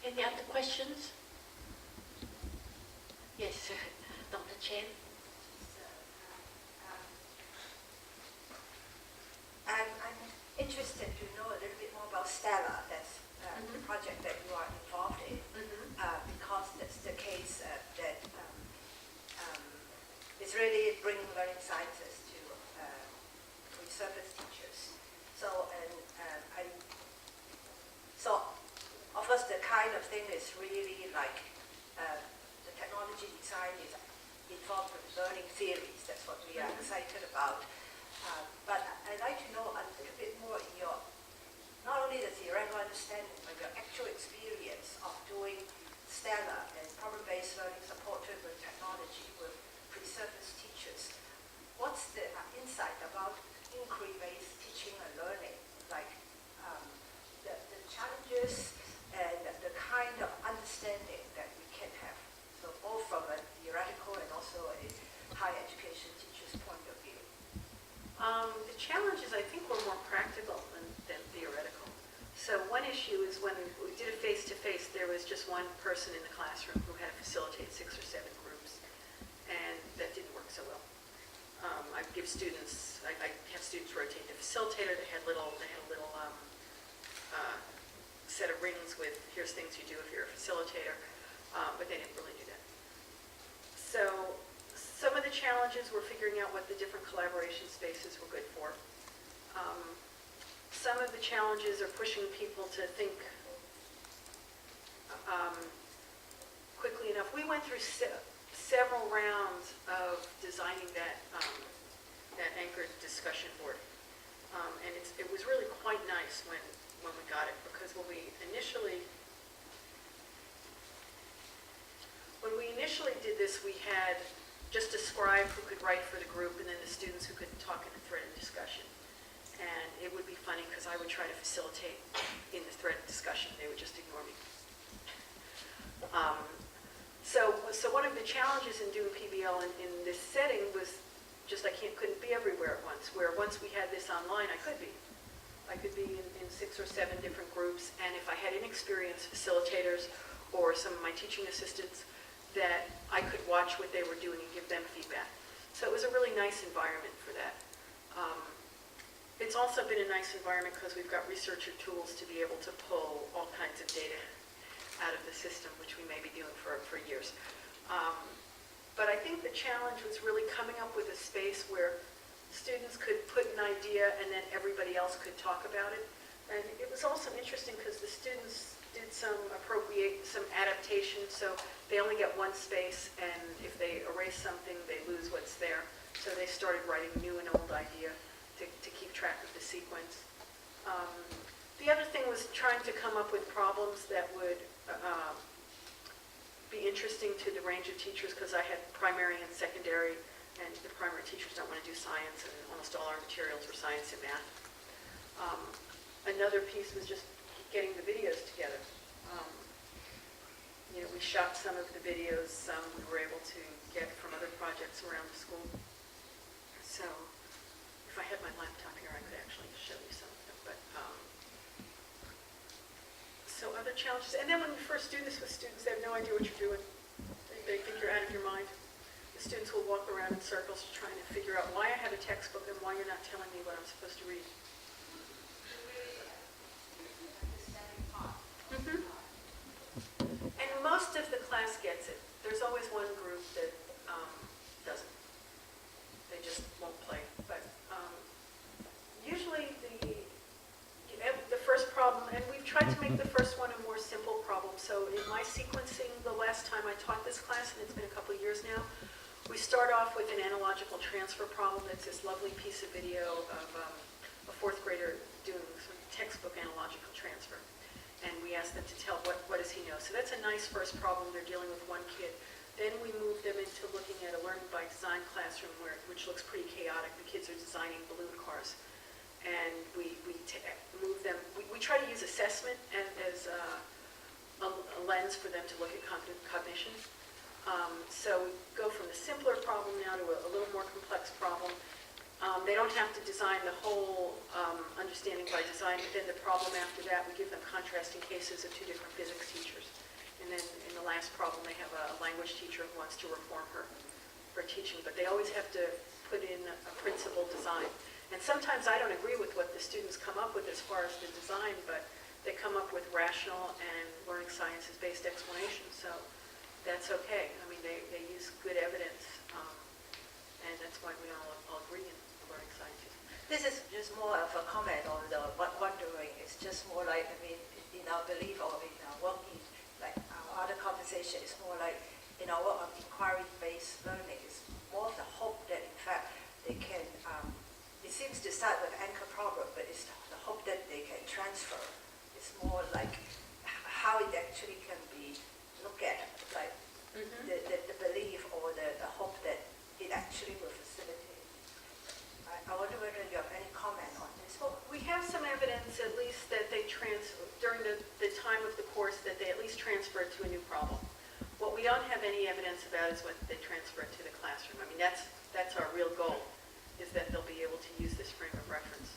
Any other questions? Yes, Dr. Chen. I'm interested to know a little bit more about Stella. That's the project that you are involved in, because that's the case that it's really bringing learning sciences to pre-service teachers. So, so of course the kind of thing is really like the technology design is involved with learning theories. That's what we are excited about. But I'd like to know a little bit more in your, not only the theoretical understanding, but your actual experience of doing Stella and problem-based learning supported with technology with pre-service teachers. What's the insight about inquiry-based teaching and learning? Like the challenges and the kind of understanding that we can have. So both from a theoretical and also a higher education teacher's point of view. The challenges, I think, were more practical than theoretical. So one issue is when we did a face-to-face, there was just one person in the classroom who had to facilitate 6 or 7 groups, and that didn't work so well. I give students, I have students rotate the facilitator. They had a little set of rings with here's things you do if you're a facilitator, but they didn't really do that. So some of the challenges were figuring out what the different collaboration spaces were good for. Some of the challenges are pushing people to think quickly enough. We went through several rounds of designing that anchored discussion board, and it was really quite nice when we got it, because when we initially did this, we had just a scribe who could write for the group, and then the students who could talk in the threaded discussion. And it would be funny because I would try to facilitate in the threaded discussion. They would just ignore me. So one of the challenges in doing PBL in this setting was just I couldn't be everywhere at once. Where once we had this online, I could be. I could be in 6 or 7 different groups, and if I had inexperienced facilitators or some of my teaching assistants, that I could watch what they were doing and give them feedback. So it was a really nice environment for that. It's also been a nice environment because we've got researcher tools to be able to pull all kinds of data out of the system, which we may be doing for years. But I think the challenge was really coming up with a space where students could put an idea and then everybody else could talk about it. And it was also interesting because the students did some adaptation, so they only get one space, and if they erase something, they lose what's there. So they started writing new and old idea to keep track of the sequence. The other thing was trying to come up with problems that would be interesting to the range of teachers, because I had primary and secondary, and the primary teachers don't want to do science, and almost all our materials were science and math. Another piece was just getting the videos together. We shot some of the videos, some we were able to get from other projects around the school. So if I had my laptop here, I could actually show you some of them. But so other challenges. And then when you first do this with students, they have no idea what you're doing. They think you're out of your mind. The students will walk around in circles trying to figure out why I have a textbook and why you're not telling me what I'm supposed to read. And most of the class gets it. There's always one group that doesn't. They just won't play. But usually the first problem, and we've tried to make the first one a more simple problem. So in my sequencing, the last time I taught this class, and it's been a couple of years now, we start off with an analogical transfer problem. That's this lovely piece of video of a 4th grader doing some textbook analogical transfer. And we ask them to tell what does he know. So that's a nice first problem. They're dealing with one kid. Then we move them into looking at a learning by design classroom, which looks pretty chaotic. The kids are designing balloon cars. And we move them. We try to use assessment as a lens for them to look at cognition. So we go from the simpler problem now to a little more complex problem. They don't have to design the whole understanding by design, but then the problem after that, we give them contrasting cases of 2 different physics teachers. English teacher who wants to reform her teaching, but they always have to put in a principled design. And sometimes I don't agree with what the students come up with as far as the design, but they come up with rational and learning sciences-based explanations, so that's okay. I mean, they use good evidence, and that's why we all agree in learning sciences. This is just more of a comment on the wondering. It's just more like, I mean, in our belief or in our working, like our other conversation is more like, in our work of inquiry-based learning, is more of the hope that in fact they can, it seems to start with anchor problem, but it's the hope that they can transfer. It's more like how it actually can be looked at, like the belief or the hope that it actually will facilitate. I wonder whether you have any comment on this. Well, we have some evidence, at least, that they during the time of the course, that they at least transfer it to a new problem. What we don't have any evidence about is what they transfer it to the classroom. I mean, that's our real goal, is that they'll be able to use this frame of reference.